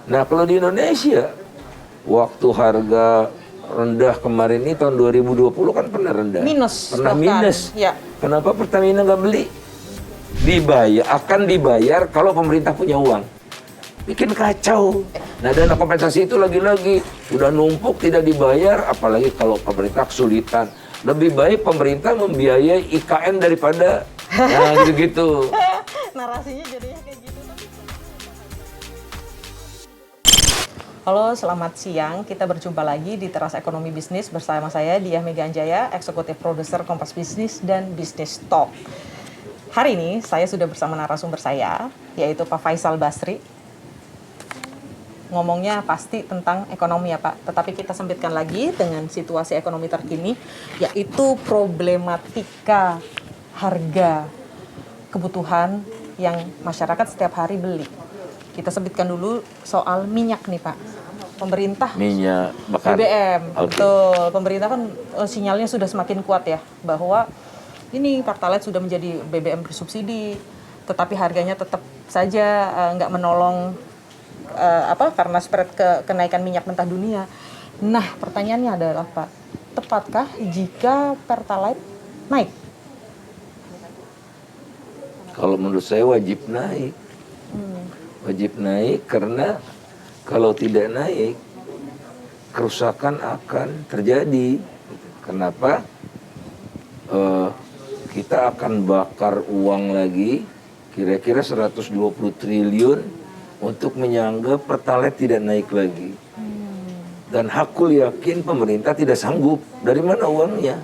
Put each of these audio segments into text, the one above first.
Nah kalau di Indonesia, waktu harga rendah kemarin ini tahun 2020 kan pernah rendah. Minus. Pernah bahkan. minus. Ya. Kenapa Pertamina nggak beli? Akan dibayar kalau pemerintah punya uang. Bikin kacau. Nah dana kompensasi itu lagi-lagi udah numpuk tidak dibayar, apalagi kalau pemerintah kesulitan. Lebih baik pemerintah membiayai IKN daripada gitu-gitu. Narasinya jadinya kayak gitu. Halo, selamat siang. Kita berjumpa lagi di Teras Ekonomi Bisnis bersama saya Diah Mega Anjaya, Eksekutif Produser Kompas Bisnis dan Bisnis Talk. Hari ini saya sudah bersama narasumber saya, yaitu Pak Faisal Basri. Ngomongnya pasti tentang ekonomi ya Pak, tetapi kita sempitkan lagi dengan situasi ekonomi terkini, yaitu problematika harga kebutuhan yang masyarakat setiap hari beli. Kita sebutkan dulu soal minyak nih Pak. Pemerintah Minyak bakar BBM, okay. Betul. Pemerintah kan sinyalnya sudah semakin kuat ya bahwa ini Pertalite sudah menjadi BBM bersubsidi, tetapi harganya tetap saja nggak menolong karena spread kenaikan minyak mentah dunia. Nah, pertanyaannya adalah Pak, tepatkah jika Pertalite naik? Kalau menurut saya wajib naik. Wajib naik karena kalau tidak naik, kerusakan akan terjadi. Kenapa? Kita akan bakar uang lagi, kira-kira 120 triliun untuk menyanggah Pertalite tidak naik lagi. Dan hakul yakin pemerintah tidak sanggup. Dari mana uangnya?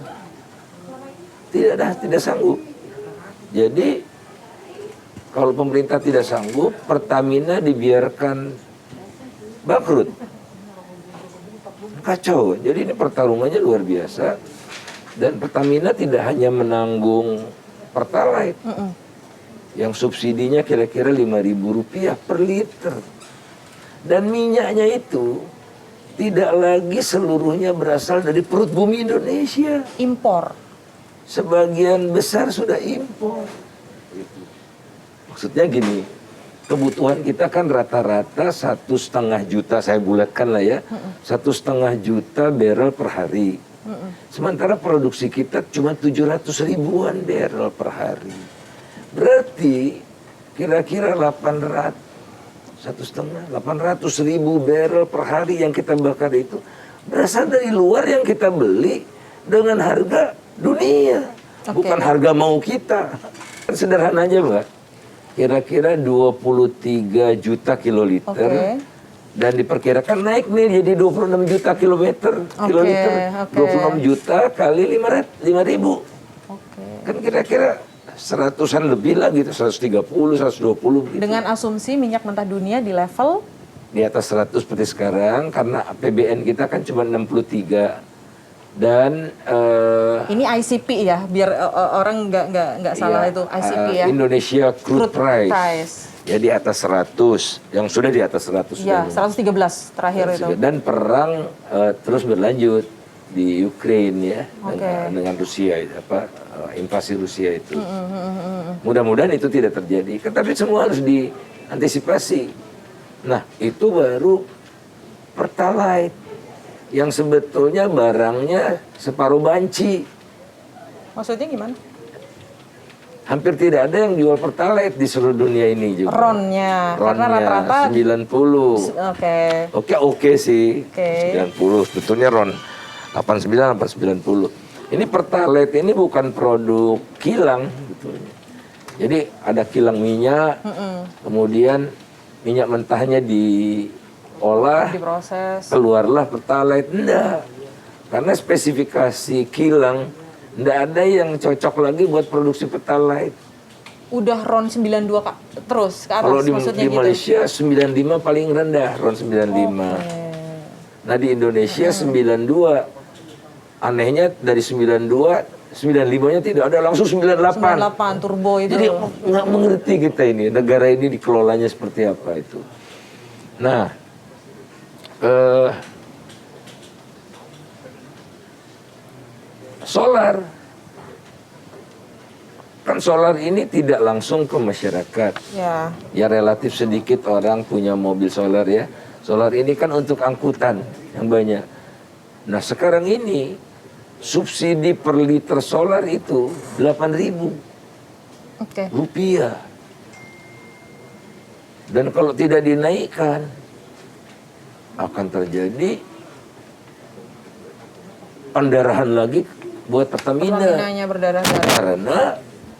Tidak sanggup. Jadi kalau pemerintah tidak sanggup, Pertamina dibiarkan bangkrut. Kacau. Jadi ini pertarungannya luar biasa. Dan Pertamina tidak hanya menanggung Pertalite. Yang subsidinya kira-kira Rp5.000 per liter. Dan minyaknya itu tidak lagi seluruhnya berasal dari perut bumi Indonesia. Impor. Sebagian besar sudah impor. Maksudnya gini, kebutuhan kita kan rata-rata 1,5 juta, saya bulatkan lah ya, 1,5 juta barrel per hari. Sementara produksi kita cuma 700 ribuan barrel per hari. Berarti kira-kira 800 ribu barrel per hari yang kita bakar itu berasal dari luar yang kita beli dengan harga dunia, bukan harga mau kita. Sederhana aja Mbak, kira-kira 23 juta kiloliter. Dan diperkirakan naik nih jadi 26 juta kiloliter. 26 juta kali 5.000. Kan kira-kira 100-an lebih lah gitu, 130, 120 gitu. Dengan asumsi minyak mentah dunia di level? Di atas 100 seperti sekarang, karena APBN kita kan cuma 63. Dan ini ICP ya, biar orang nggak salah itu ICP ya. Indonesia Crude Price. Ya di atas 100, yang sudah di atas 100. Ya, 113 terakhir itu. Dan perang terus berlanjut di Ukraina ya, dengan Rusia, invasi Rusia itu. Mudah-mudahan itu tidak terjadi, tapi semua harus diantisipasi. Nah, itu baru Pertalite yang sebetulnya barangnya separuh banci. Maksudnya gimana? Hampir tidak ada yang jual Pertalite di seluruh dunia ini juga. Ronnya karena rata-rata 90. Oke sih. 90, sebetulnya Ron 89 sampai 90. Ini Pertalite ini bukan produk kilang sebetulnya. Jadi ada kilang minyak, kemudian minyak mentahnya diolah, diproses, keluarlah Pertalite. Enggak. Karena spesifikasi kilang enggak ada yang cocok lagi buat produksi Pertalite. Udah RON 92 Kak, terus ke atas. Kalau maksudnya di Malaysia 95 paling rendah, RON 95. Nah di Indonesia 92. Anehnya dari 92, 95-nya tidak ada, langsung 98. 98 turbo itu. Jadi nggak mengerti kita ini, negara ini dikelolanya seperti apa itu. Nah, solar. Kan solar ini tidak langsung ke masyarakat. Ya relatif sedikit orang punya mobil solar ya. Solar ini kan untuk angkutan yang banyak. Nah sekarang ini subsidi per liter solar itu 8.000 Oke. rupiah. Dan kalau tidak dinaikkan akan terjadi pendarahan lagi buat Pertamina. Pertaminanya berdarah-darah. Karena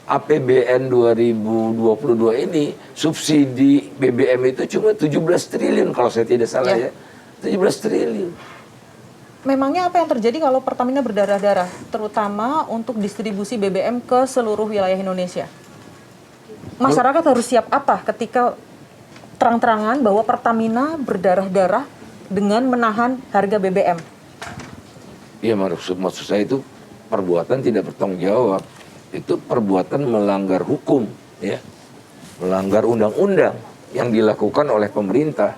APBN 2022 ini subsidi BBM itu cuma 17 triliun kalau saya tidak salah ya. 17 triliun. Memangnya apa yang terjadi kalau Pertamina berdarah-darah, terutama untuk distribusi BBM ke seluruh wilayah Indonesia? Masyarakat harus siap apa ketika terang-terangan bahwa Pertamina berdarah-darah dengan menahan harga BBM? Iya, maksud saya itu perbuatan tidak bertanggung jawab. Itu perbuatan melanggar hukum, ya, melanggar undang-undang yang dilakukan oleh pemerintah.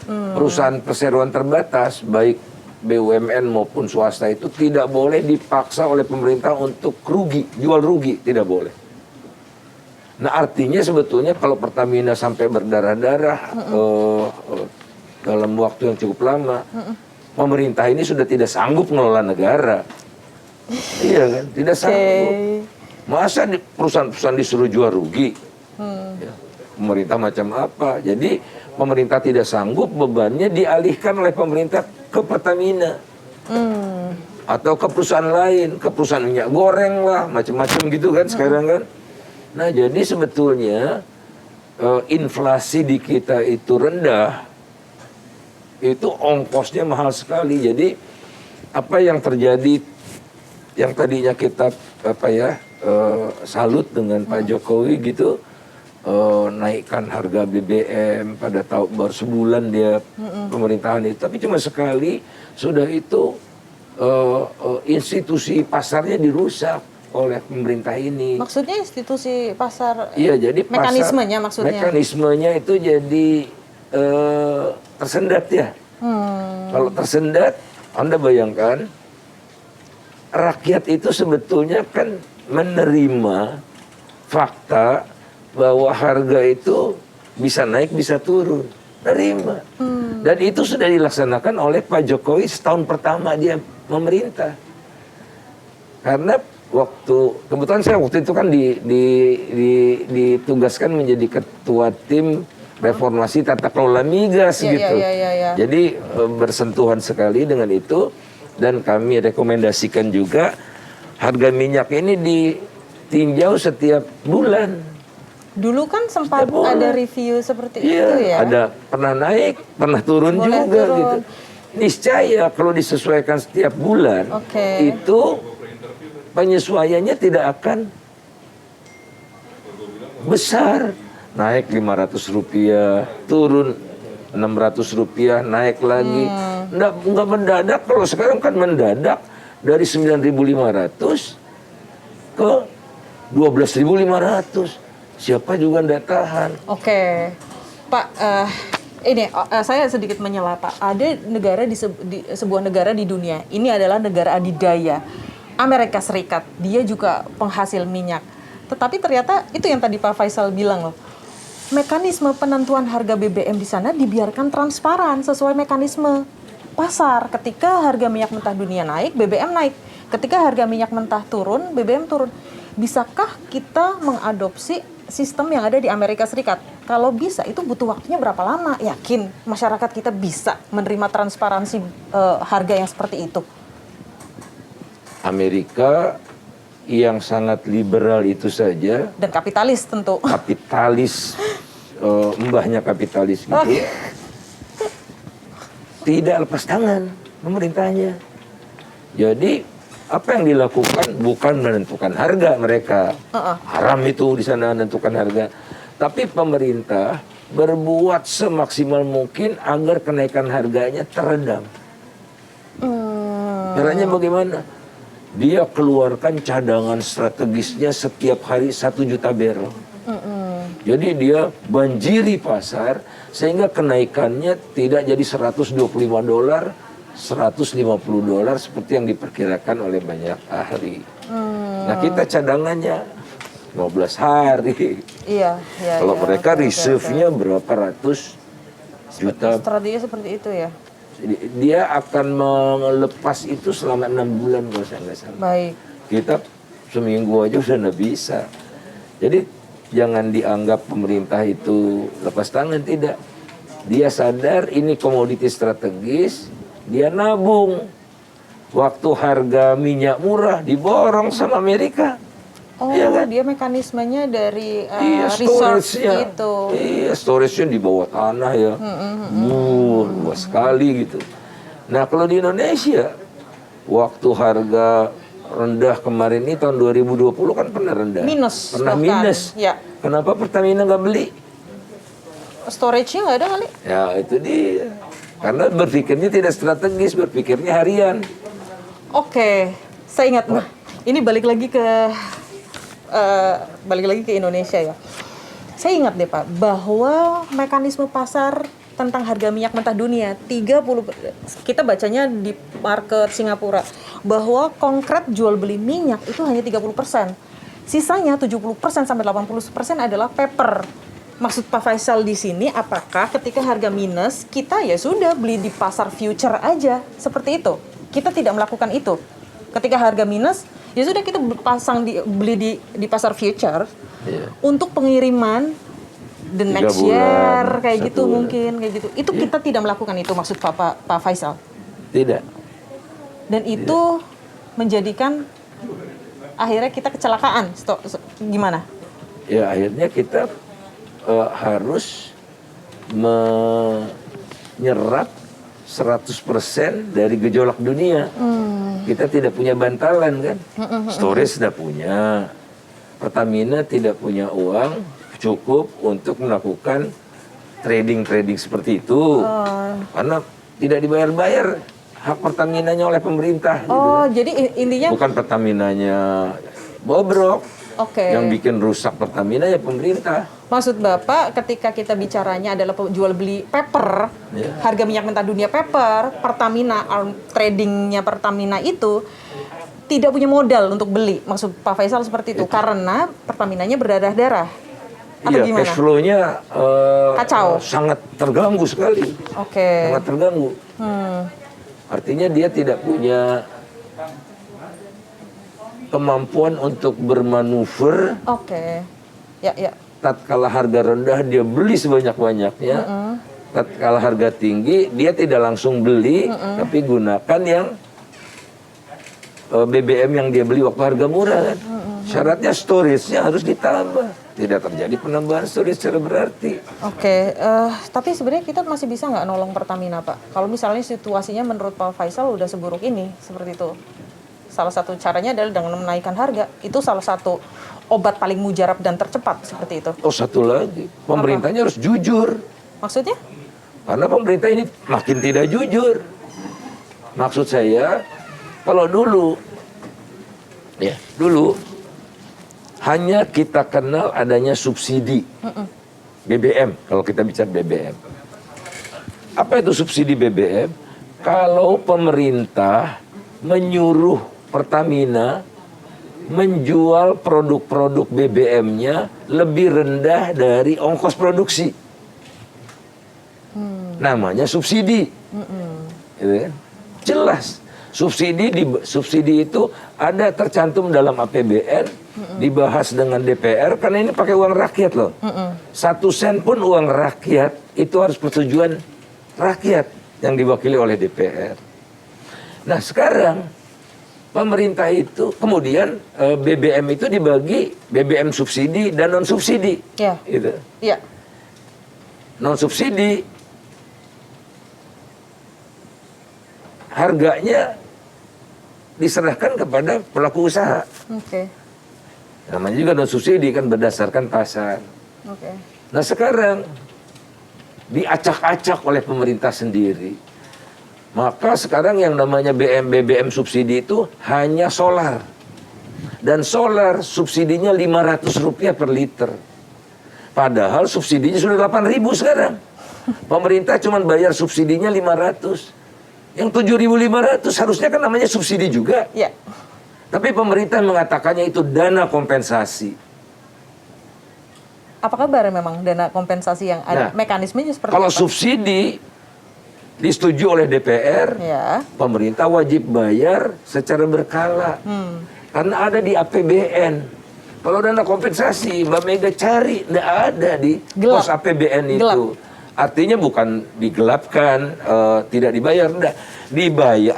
Perusahaan perseroan terbatas, baik BUMN maupun swasta itu tidak boleh dipaksa oleh pemerintah untuk rugi, jual rugi, tidak boleh. Nah artinya sebetulnya kalau Pertamina sampai berdarah-darah dalam waktu yang cukup lama, pemerintah ini sudah tidak sanggup mengelola negara. Iya kan, tidak sanggup. Masa perusahaan-perusahaan disuruh jual rugi? Ya, pemerintah macam apa? Jadi pemerintah tidak sanggup, bebannya dialihkan oleh pemerintah ke Pertamina. Atau ke perusahaan lain, ke perusahaan minyak goreng lah, macam-macam gitu kan sekarang kan. Nah jadi sebetulnya inflasi di kita itu rendah, itu ongkosnya mahal sekali. Jadi apa yang terjadi, yang tadinya kita salut dengan Pak Jokowi gitu, naikkan harga BBM pada tahun baru sebulan dia pemerintahan itu, tapi cuma sekali sudah itu institusi pasarnya dirusak oleh pemerintah ini. Maksudnya institusi pasar? Iya, jadi mekanismenya maksudnya? Mekanismenya itu jadi tersendat ya. Kalau tersendat, Anda bayangkan rakyat itu sebetulnya kan menerima fakta bahwa harga itu bisa naik bisa turun, terima. Dan itu sudah dilaksanakan oleh Pak Jokowi setahun pertama dia memerintah. Karena kebetulan saya waktu itu kan ditugaskan menjadi ketua tim reformasi tata kelola migas gitu. Jadi bersentuhan sekali dengan itu, dan kami rekomendasikan juga harga minyak ini ditinjau setiap bulan. Dulu kan sempat ada review seperti itu ya? Ada pernah naik, pernah turun juga gitu. Niscaya kalau disesuaikan setiap bulan, itu penyesuaiannya tidak akan besar. Naik 500 rupiah, turun 600 rupiah, naik lagi. Nggak mendadak, kalau sekarang kan mendadak dari 9.500 ke 12.500. Siapa juga nggak tahan. Oke, Pak, ini saya sedikit menyela Pak. Ada negara di sebuah negara di dunia, ini adalah negara adidaya, Amerika Serikat. Dia juga penghasil minyak. Tetapi ternyata itu yang tadi Pak Faisal bilang loh. Mekanisme penentuan harga BBM di sana dibiarkan transparan sesuai mekanisme pasar. Ketika harga minyak mentah dunia naik, BBM naik. Ketika harga minyak mentah turun, BBM turun. Bisakah kita mengadopsi sistem yang ada di Amerika Serikat? Kalau bisa, itu butuh waktunya berapa lama? Yakin masyarakat kita bisa menerima transparansi harga yang seperti itu? Amerika yang sangat liberal itu saja. Dan kapitalis tentu. Kapitalis, mbahnya kapitalis gitu. Tidak lepas tangan pemerintahnya. Jadi apa yang dilakukan bukan menentukan harga mereka. Haram itu di sana menentukan harga. Tapi pemerintah berbuat semaksimal mungkin agar kenaikan harganya teredam. Caranya bagaimana? Dia keluarkan cadangan strategisnya setiap hari 1 juta barrel. Jadi dia banjiri pasar sehingga kenaikannya tidak jadi $125, $150 seperti yang diperkirakan oleh banyak ahli. Nah kita cadangannya 15 hari. Iya. Kalau mereka reserve-nya berapa ratus juta. Strategi seperti itu ya. Dia akan melepas itu selama 6 bulan kalau saya nggak salah. Baik. Kita seminggu aja udah nggak bisa. Jadi jangan dianggap pemerintah itu lepas tangan, tidak. Dia sadar ini komoditi strategis, dia nabung. Waktu harga minyak murah diborong sama Amerika. Oh, Iya kan? dia mekanismenya dari Iya, resource storage-nya. itu. Iya, storage-nya di bawah tanah ya. Luas sekali gitu. Nah, kalau di Indonesia, waktu harga rendah kemarin ini tahun 2020 kan pernah rendah. Minus Pernah bahkan. minus. Ya. Kenapa Pertamina nggak beli? Storage-nya nggak ada kali? Ya, itu dia. Karena berpikirnya tidak strategis, berpikirnya harian. Oke, saya ingat. Nah, ini balik lagi ke Indonesia ya. Saya ingat deh Pak, bahwa mekanisme pasar tentang harga minyak mentah dunia 30, kita bacanya di market Singapura, bahwa konkret jual beli minyak itu hanya 30%. Sisanya 70% sampai 80% adalah paper. Maksud Pak Faisal di sini, apakah ketika harga minus kita ya sudah beli di pasar future aja seperti itu? Kita tidak melakukan itu. Ketika harga minus, ya sudah kita beli di pasar future untuk pengiriman the 3 next bulan, year kayak 1 gitu bulan. mungkin kayak gitu. Itu kita tidak melakukan itu, maksud Pak Faisal. Tidak. Dan itu menjadikan akhirnya kita kecelakaan. Gimana? Ya, akhirnya kita harus menyerap 100% dari gejolak dunia. Kita tidak punya bantalan kan. Storage sudah punya. Pertamina tidak punya uang cukup untuk melakukan trading seperti itu. Karena tidak dibayar-bayar hak Pertaminanya oleh pemerintah. Gitu Oh, kan. jadi intinya Bukan Pertaminanya bobrok. oke. Yang bikin rusak Pertamina ya pemerintah. Maksud Bapak ketika kita bicaranya adalah jual beli paper, harga minyak mentah dunia paper, Pertamina, tradingnya Pertamina itu tidak punya modal untuk beli. Maksud Pak Faisal seperti itu, karena Pertaminanya berdarah-darah. Atau Iya, gimana? cash flow-nya Kacau. sangat terganggu sekali. Oke. Sangat terganggu. Artinya dia tidak punya kemampuan untuk bermanuver. Oke. Ya. Tatkala harga rendah dia beli sebanyak-banyaknya. Tatkala harga tinggi dia tidak langsung beli, tapi gunakan yang BBM yang dia beli waktu harga murah kan. Syaratnya storage-nya harus ditambah. Tidak terjadi penambahan storage secara berarti. Oke, tapi sebenarnya kita masih bisa nggak nolong Pertamina, Pak? Kalau misalnya situasinya menurut Pak Faisal udah seburuk ini, seperti itu. Salah satu caranya adalah dengan menaikkan harga. Itu salah satu obat paling mujarab dan tercepat, seperti itu. Oh, satu lagi. Pemerintahnya harus jujur. Maksudnya? Karena pemerintah ini makin tidak jujur. Maksud saya, kalau dulu hanya kita kenal adanya subsidi BBM, kalau kita bicara BBM. Apa itu subsidi BBM? Kalau pemerintah menyuruh Pertamina menjual produk-produk BBM-nya lebih rendah dari ongkos produksi. Namanya subsidi. Gitu kan? Jelas. Subsidi itu ada tercantum dalam APBN, dibahas dengan DPR, karena ini pakai uang rakyat loh. 1 sen pun uang rakyat itu harus persetujuan rakyat yang diwakili oleh DPR. Nah sekarang pemerintah itu kemudian BBM itu dibagi BBM subsidi dan non subsidi. Ya. Gitu. Iya. Non subsidi harganya diserahkan kepada pelaku usaha. Oke. Namanya juga non subsidi kan berdasarkan pasar. Oke. Nah sekarang diacak-acak oleh pemerintah sendiri. Maka sekarang yang namanya BBM subsidi itu hanya solar. Dan solar subsidinya Rp500 per liter. Padahal subsidinya sudah 8.000 sekarang. Pemerintah cuma bayar subsidinya 500. Yang 7.500 harusnya kan namanya subsidi juga. Ya. Tapi pemerintah mengatakannya itu dana kompensasi. Apa kabar memang dana kompensasi yang ada? Nah, Mekanismenya seperti Kalau apa? subsidi disetujui oleh DPR, Ya. pemerintah wajib bayar secara berkala. Karena ada di APBN. Kalau dana kompensasi, Mbak Mega cari, nggak ada di Gelap. pos APBN itu. Gelap. Artinya bukan digelapkan, tidak dibayar, enggak.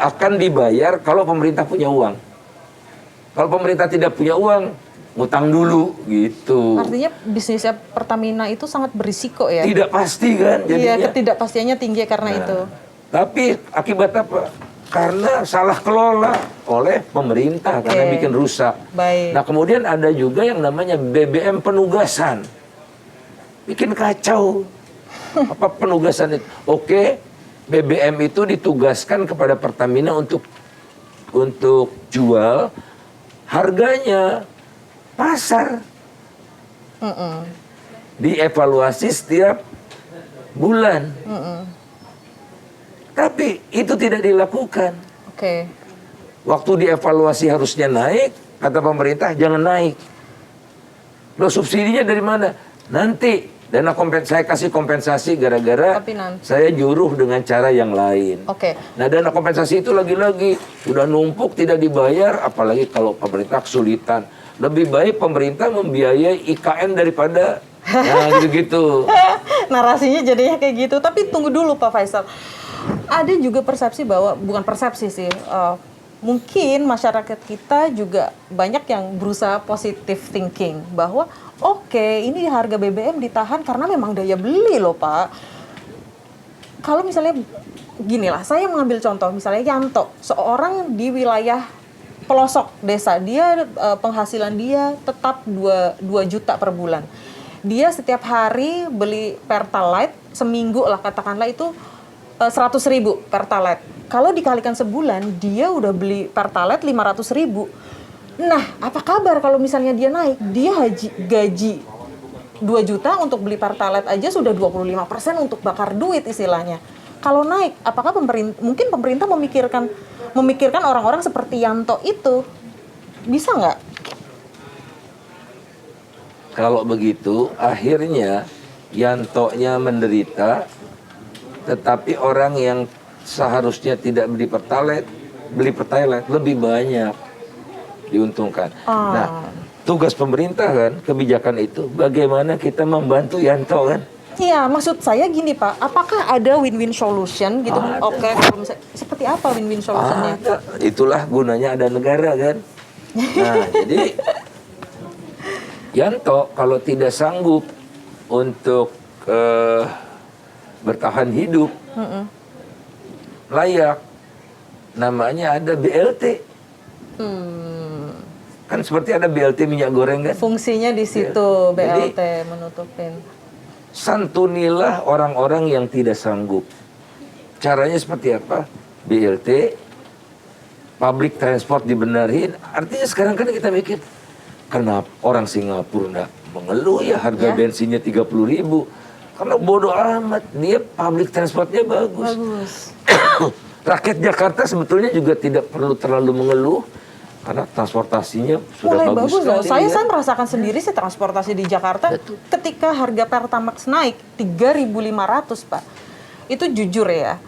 Akan dibayar kalau pemerintah punya uang. Kalau pemerintah tidak punya uang, ngutang dulu, gitu. Artinya bisnisnya Pertamina itu sangat berisiko ya? Tidak pasti kan Iya, jadinya. ketidakpastiannya tinggi karena itu. Tapi akibat apa? Karena salah kelola oleh pemerintah, karena Oke. bikin rusak. Baik. Nah, kemudian ada juga yang namanya BBM penugasan. Bikin kacau. Apa penugasan itu? Oke, BBM itu ditugaskan kepada Pertamina untuk jual, harganya pasar. Dievaluasi setiap bulan. Tapi itu tidak dilakukan. Oke. Waktu dievaluasi harusnya naik, kata pemerintah jangan naik. Loh, subsidinya dari mana? Nanti dana saya kasih kompensasi gara-gara Tapi nanti. saya nyuruh dengan cara yang lain. Oke. Nah, dana kompensasi itu lagi-lagi sudah numpuk tidak dibayar, apalagi kalau pemerintah kesulitan. Lebih baik pemerintah membiayai IKN daripada gitu-gitu. Narasinya jadinya kayak gitu. Tapi tunggu dulu Pak Faisal. Ada juga persepsi bahwa, bukan persepsi sih, mungkin masyarakat kita juga banyak yang berusaha positive thinking. Bahwa oke, ini harga BBM ditahan karena memang daya beli loh Pak. Kalau misalnya, gini lah, saya mengambil contoh, misalnya Yanto, seorang di wilayah pelosok desa, dia penghasilan dia tetap 2 juta per bulan. Dia setiap hari beli Pertalite, seminggu lah katakanlah itu 100.000 Pertalite. Kalau dikalikan sebulan, dia udah beli Pertalite 500.000. Nah, apa kabar kalau misalnya dia naik? Dia gaji 2 juta untuk beli Pertalite aja sudah 25% untuk bakar duit istilahnya. Kalau naik, apakah mungkin pemerintah memikirkan orang-orang seperti Yanto itu? Bisa nggak? Kalau begitu, akhirnya Yantonya menderita, tetapi orang yang seharusnya tidak beli Pertalite lebih banyak diuntungkan. Nah, tugas pemerintah kan, kebijakan itu, bagaimana kita membantu Yanto kan? Iya, maksud saya gini Pak, apakah ada win-win solution gitu? Oke, kalau misalnya, seperti apa win-win solutionnya? Itulah gunanya ada negara kan. Nah, jadi Yanto kalau tidak sanggup untuk bertahan hidup layak, namanya ada BLT. Kan seperti ada BLT minyak goreng kan. Fungsinya di situ Jadi, BLT menutupin. santunilah orang-orang yang tidak sanggup. Caranya seperti apa? BLT, public transport dibenerin. Artinya sekarang kan kita mikir, kenapa orang Singapura nggak mengeluh ya harga bensinnya 30.000? Karena bodoh amat, dia public transportnya bagus. Rakyat Jakarta sebetulnya juga tidak perlu terlalu mengeluh karena transportasinya sudah Mulai bagus bagus loh. sekali, Saya kan? merasakan sendiri sih transportasi di Jakarta. Betul. Ketika harga Pertamax naik 3.500 Pak, itu jujur ya,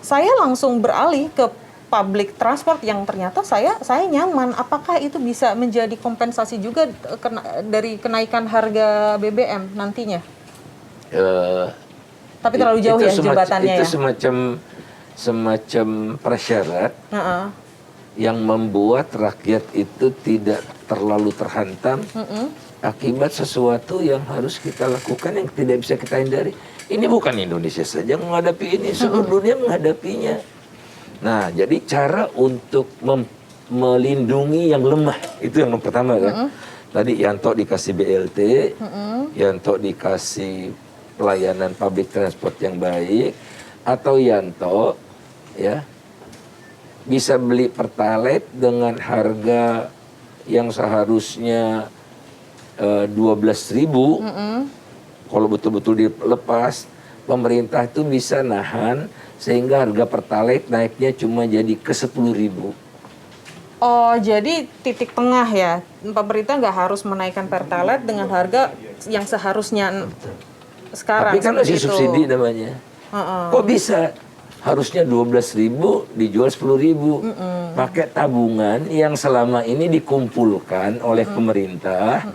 saya langsung beralih ke public transport yang ternyata saya nyaman. Apakah itu bisa menjadi kompensasi juga dari kenaikan harga BBM nantinya? Tapi terlalu jauh ya jembatannya itu ya. semacam prasyarat yang membuat rakyat itu tidak terlalu terhantam akibat sesuatu yang harus kita lakukan yang tidak bisa kita hindari. Ini bukan Indonesia saja menghadapi ini, seluruh dunia menghadapinya. Nah, jadi cara untuk melindungi yang lemah itu yang pertama kan. Tadi Yanto dikasih BLT, Yanto dikasih pelayanan public transport yang baik, atau Yanto ya bisa beli Pertalite dengan harga yang seharusnya 12.000. Kalau betul-betul dilepas, pemerintah itu bisa nahan sehingga harga Pertalite naiknya cuma jadi ke 10.000. Oh, jadi titik tengah ya. Pemerintah nggak harus menaikkan Pertalite dengan harga yang seharusnya sekarang. Tapi kan masih seperti itu. subsidi namanya. Kok bisa? Harusnya 12.000 dijual 10.000. Pakai tabungan yang selama ini dikumpulkan oleh pemerintah.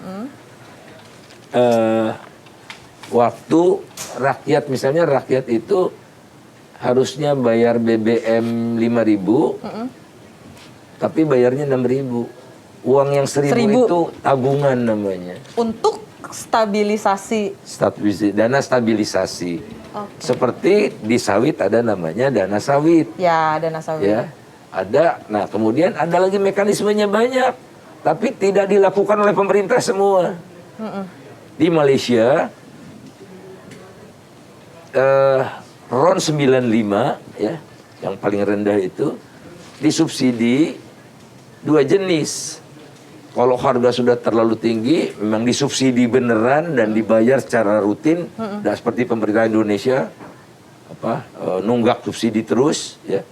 Waktu rakyat, misalnya rakyat itu harusnya bayar BBM 5.000, tapi bayarnya 6.000. Uang yang 1.000 itu tabungan namanya. Untuk stabilisasi. Dana stabilisasi. Seperti di sawit ada namanya dana sawit. Ya, dana sawit. Ya, ada. Nah, kemudian ada lagi mekanismenya banyak, tapi tidak dilakukan oleh pemerintah semua. Di Malaysia, RON 95 ya, yang paling rendah itu disubsidi 2 jenis. Kalau harga sudah terlalu tinggi, memang disubsidi beneran dan dibayar secara rutin, dan seperti pemerintah Indonesia nunggak subsidi terus, ya,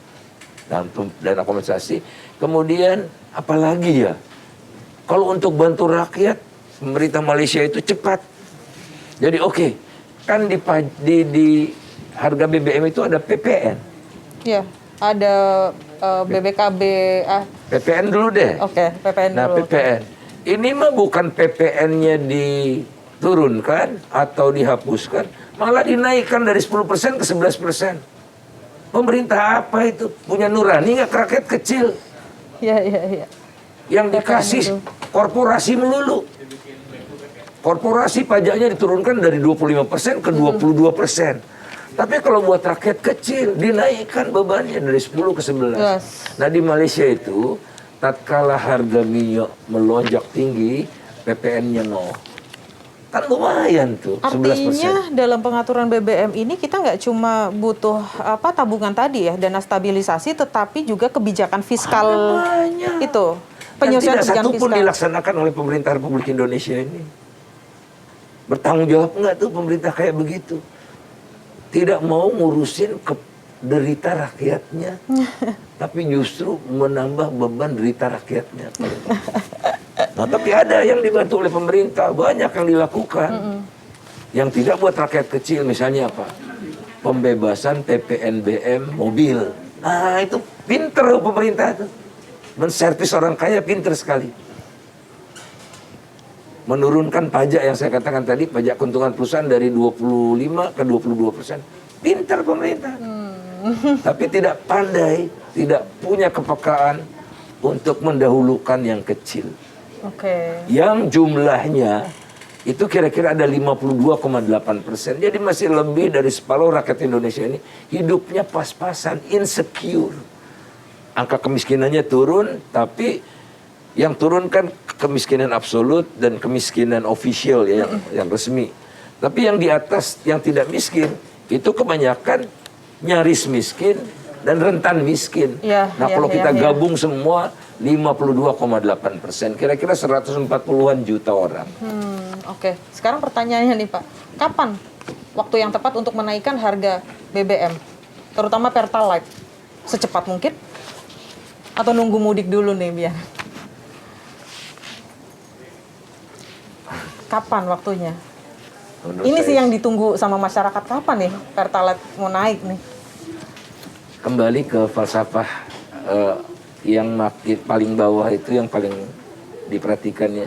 dan dana kompensasi. Kemudian apalagi ya, kalau untuk bantu rakyat, pemerintah Malaysia itu cepat. Jadi oke, kan di harga BBM itu ada PPN. Ya, ada BBKB. PPN dulu deh. Oke, PPN Nah, dulu. PPN. Ini mah bukan PPN-nya diturunkan atau dihapuskan, malah dinaikkan dari 10% ke 11%. Pemerintah apa itu? Punya nurani nggak ke rakyat kecil? Iya. Yang dikasih korporasi melulu. Korporasi pajaknya diturunkan dari 25% ke 22%. Tapi kalau buat rakyat kecil, dinaikkan bebannya dari 10 ke 11. Yes. Nah, di Malaysia itu, tatkala harga minyak melonjak tinggi, PPN-nya 0. Kan lumayan tuh, 11%. Artinya dalam pengaturan BBM ini kita nggak cuma butuh tabungan tadi ya, dana stabilisasi, tetapi juga kebijakan fiskal itu. Penyesuaian Dan tidak kebijakan satu pun fiskal. dilaksanakan oleh pemerintah Republik Indonesia ini. Bertanggung jawab nggak tuh pemerintah kayak begitu? Tidak mau ngurusin derita rakyatnya, tapi justru menambah beban derita rakyatnya. Nah, tapi ada yang dibantu oleh pemerintah, banyak yang dilakukan. Yang tidak buat rakyat kecil, misalnya apa? Pembebasan PPNBM mobil. Nah, itu pinter pemerintah itu. Menservis orang kaya pinter sekali. Menurunkan pajak yang saya katakan tadi, pajak keuntungan perusahaan dari 25 ke 22%. Pintar pemerintah. Tapi tidak pandai, tidak punya kepekaan untuk mendahulukan yang kecil. Yang jumlahnya itu kira-kira ada 52,8%. Jadi masih lebih dari separuh rakyat Indonesia ini hidupnya pas-pasan, insecure. Angka kemiskinannya turun, tapi yang turun kan kemiskinan absolut dan kemiskinan official ya, yang resmi. Tapi yang di atas, yang tidak miskin, itu kebanyakan nyaris miskin dan rentan miskin. Kalau kita gabung semua 52,8%, kira-kira 140-an juta orang. Sekarang pertanyaannya nih Pak, kapan waktu yang tepat untuk menaikkan harga BBM, terutama Pertalite? Secepat mungkin? Atau nunggu mudik dulu nih biar? Kapan waktunya? Ini sih yang ditunggu sama masyarakat, kapan nih Pertalite mau naik nih? Kembali ke falsafah yang paling bawah itu yang paling diperhatikannya.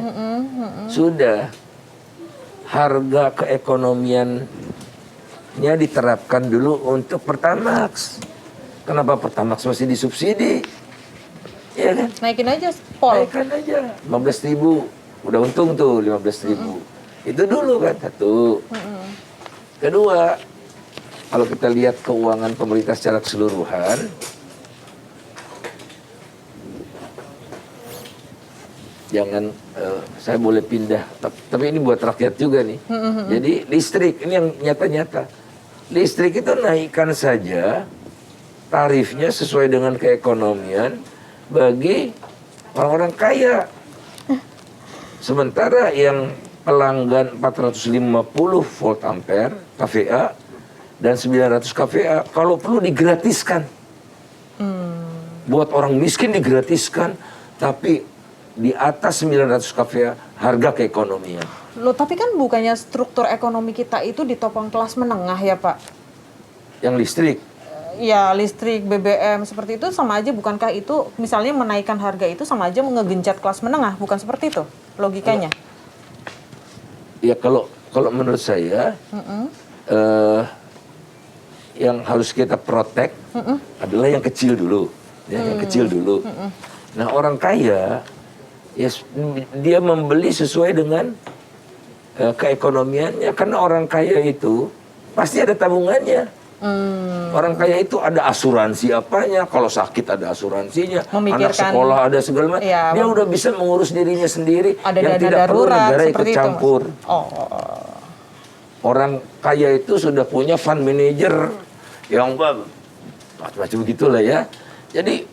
Sudah harga keekonomiannya diterapkan dulu untuk Pertamax. Kenapa Pertamax masih disubsidi? Ya kan? Naikin aja pol. Naikkan aja 15.000. Udah untung tuh 15.000. Itu dulu kan satu. Kedua, kalau kita lihat keuangan pemerintah secara keseluruhan, jangan saya boleh pindah, tapi ini buat rakyat juga nih. Jadi listrik ini yang nyata-nyata. Listrik itu naikkan saja tarifnya sesuai dengan keekonomian bagi orang-orang kaya. Sementara yang pelanggan 450 volt ampere kVA dan 900 kVA kalau perlu digratiskan. Buat orang miskin digratiskan, tapi di atas 900 kVA harga keekonomian. Loh, tapi kan bukannya struktur ekonomi kita itu ditopang kelas menengah ya, Pak? Yang listrik. Ya, listrik, BBM, seperti itu sama aja, bukankah itu misalnya menaikkan harga itu sama aja ngegenjot kelas menengah, bukan seperti itu logikanya? Ya kalau menurut saya, yang harus kita protek adalah yang kecil dulu, ya, yang kecil dulu. Nah, orang kaya, ya dia membeli sesuai dengan keekonomiannya, karena orang kaya itu pasti ada tabungannya. Orang kaya itu ada asuransi apanya, kalau sakit ada asuransinya, anak sekolah ada segala macam. Ya, dia udah bisa mengurus dirinya sendiri, ada yang dana tidak perlu darurat, negara ikut seperti itu, campur. Mas. Orang kaya itu sudah punya fund manager yang macam begitulah ya. Jadi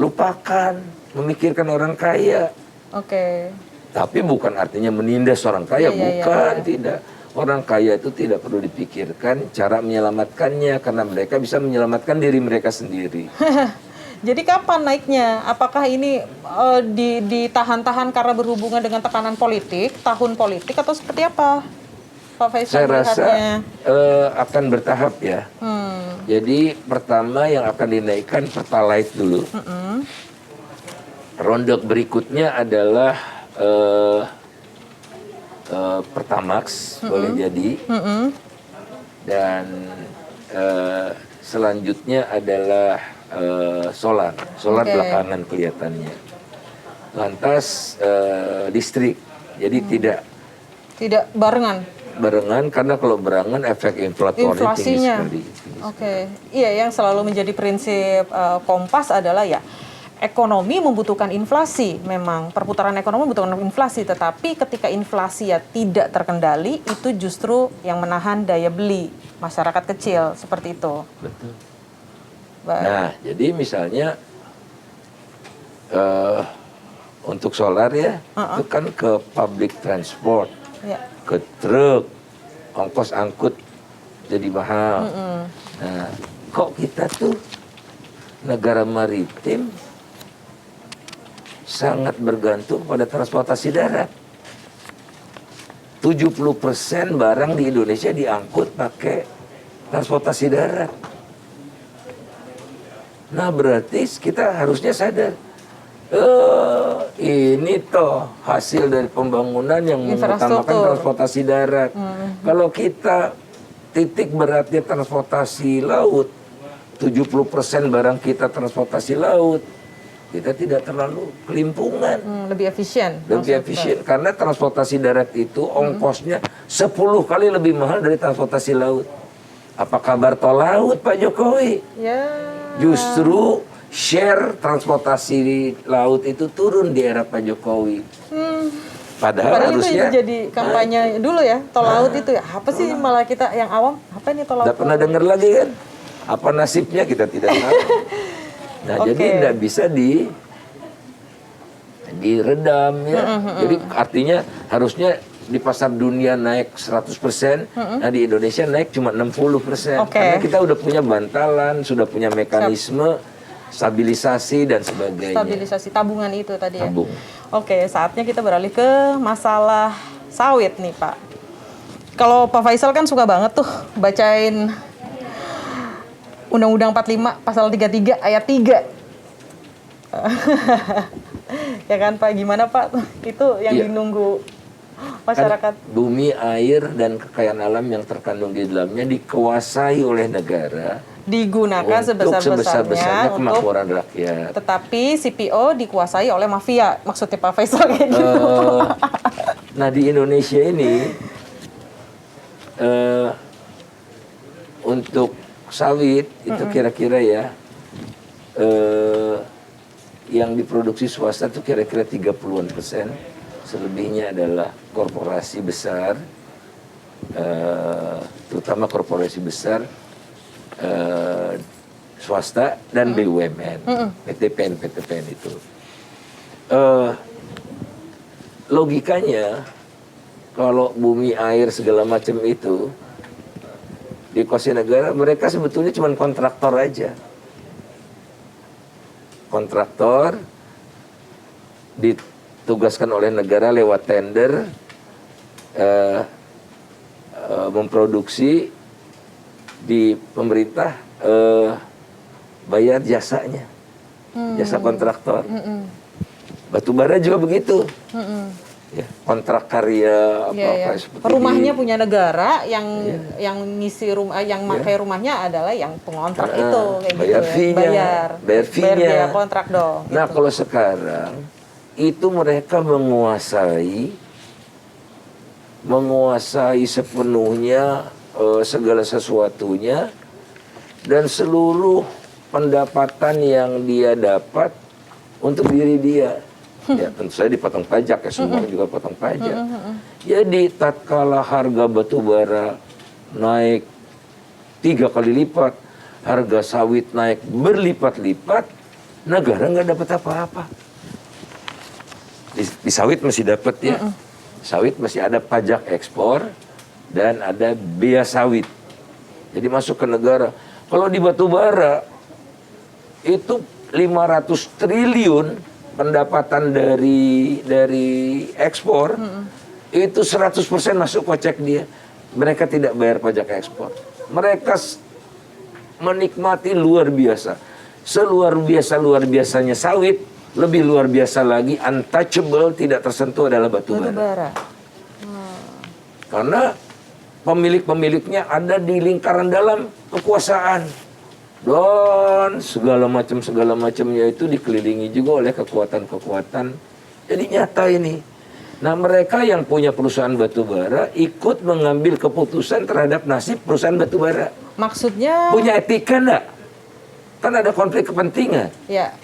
lupakan memikirkan orang kaya. Oke. Tapi bukan artinya menindas orang kaya, bukan, tidak. Orang kaya itu tidak perlu dipikirkan cara menyelamatkannya, karena mereka bisa menyelamatkan diri mereka sendiri. Jadi kapan naiknya? Apakah ini ditahan-tahan karena berhubungan dengan tekanan politik, tahun politik, atau seperti apa, Pak Faisal? Saya rasa akan bertahap ya. Jadi pertama yang akan dinaikkan Pertalite dulu. Ronde berikutnya adalah Pertamax, boleh jadi. Dan selanjutnya adalah solar belakangan kelihatannya. Lantas listrik, jadi tidak barengan, karena kalau barengan efek inflatornya tinggi sekali. Oke, iya, yang selalu menjadi prinsip Kompas adalah ya ekonomi membutuhkan inflasi, memang perputaran ekonomi membutuhkan inflasi, tetapi ketika inflasi ya tidak terkendali, itu justru yang menahan daya beli masyarakat kecil, seperti itu. Betul. Baik. Nah, jadi misalnya untuk solar ya, itu kan ke public transport, ke truk, ongkos angkut jadi mahal. Nah, kok kita tuh negara maritim sangat bergantung pada transportasi darat. 70% barang di Indonesia diangkut pakai transportasi darat. Nah, berarti kita harusnya sadar, ini toh hasil dari pembangunan yang mengutamakan transportasi darat. Kalau kita titik beratnya transportasi laut, 70% barang kita transportasi laut, kita tidak terlalu kelimpungan. Lebih efisien. Lebih efisien, karena transportasi darat itu ongkosnya 10 kali lebih mahal dari transportasi laut. Apa kabar tol laut, Pak Jokowi? Ya. Justru share transportasi laut itu turun di era Pak Jokowi. Padahal harusnya itu jadi kampanye dulu ya, tol laut itu ya. Apa sih malah kita yang awam, apa ini tol laut? Tidak pernah dengar lagi kan? Apa nasibnya kita tidak tahu. Nah, jadi tidak bisa diredam ya. Jadi artinya harusnya di pasar dunia naik 100%, nah di Indonesia naik cuma 60%. Karena kita udah punya bantalan, sudah punya mekanisme stabilisasi dan sebagainya. Stabilisasi tabungan itu tadi ya. Tabung. Oke, saatnya kita beralih ke masalah sawit nih, Pak. Kalau Pak Faisal kan suka banget tuh bacain Undang-Undang 45 pasal 33 ayat 3. Ya kan, Pak? Gimana, Pak? Itu yang dinunggu masyarakat. Kan bumi, air, dan kekayaan alam yang terkandung di dalamnya dikuasai oleh negara, digunakan sebesar-besarnya kemakmuran rakyat. Tetapi CPO dikuasai oleh mafia. Maksudnya Pak Faisal kayak gitu. Nah, di Indonesia ini untuk sawit itu kira-kira ya yang diproduksi swasta itu kira-kira 30-an%. Selebihnya adalah korporasi besar, terutama korporasi besar, swasta dan BUMN, PTPN itu. Logikanya kalau bumi, air, segala macam itu dikuasai negara, mereka sebetulnya cuma kontraktor aja. Kontraktor ditugaskan oleh negara lewat tender eh, memproduksi di pemerintah bayar jasanya, jasa kontraktor. Batubara juga begitu. Ya, kontrak karya apa seperti rumahnya punya negara, yang ngisi rumah, yang pakai rumahnya adalah yang pengontrak itu, kayak bayar gitu fee-nya, bayar fee-nya. biaya kontrak dong. Nah, gitu. kalau sekarang itu mereka menguasai sepenuhnya segala sesuatunya, dan seluruh pendapatan yang dia dapat untuk diri dia. Ya, tentu saja dipotong pajak ya, semua juga potong pajak. Jadi tatkala harga batu bara naik 3 kali lipat, harga sawit naik berlipat-lipat, negara nggak dapat apa-apa. Di sawit masih dapat ya, sawit masih ada pajak ekspor dan ada bea sawit. Jadi masuk ke negara. Kalau di batu bara itu 500 triliun pendapatan dari ekspor, itu 100% masuk kocek dia. Mereka tidak bayar pajak ekspor. Mereka menikmati luar biasa. Luar biasanya sawit, lebih luar biasa lagi, untouchable, tidak tersentuh adalah batu bara. Karena pemilik-pemiliknya ada di lingkaran dalam kekuasaan. Dan segala macamnya itu dikelilingi juga oleh kekuatan-kekuatan. Jadi nyata ini. Nah, mereka yang punya perusahaan batubara ikut mengambil keputusan terhadap nasib perusahaan batubara. Maksudnya? Punya etika enggak? Kan ada konflik kepentingan. Ya.